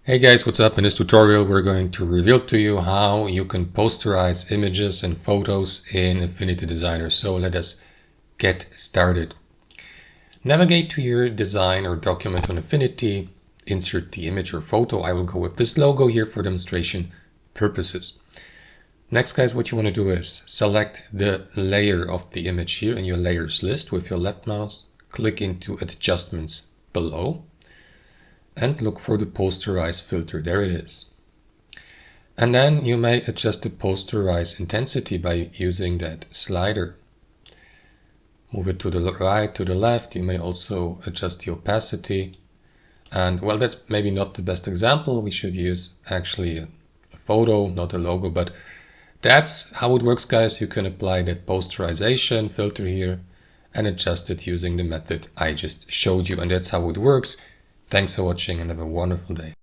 Hey guys, what's up? In this tutorial we're going to reveal to you how you can posterize images and photos in Affinity Designer. So let us get started. Navigate to your design or document on Affinity, insert the image or photo. I will go with this logo here for demonstration purposes. Next guys, what you want to do is select the layer of the image here in your layers list with your left mouse, click into adjustments below, and look for the posterize filter. There it is. And then you may adjust the posterize intensity by using that slider. Move it to the right, to the left. You may also adjust the opacity. And well, that's maybe not the best example. We should use actually a photo, not a logo, but that's how it works, guys. You can apply that posterization filter here and adjust it using the method I just showed you. And that's how it works. Thanks for watching and have a wonderful day.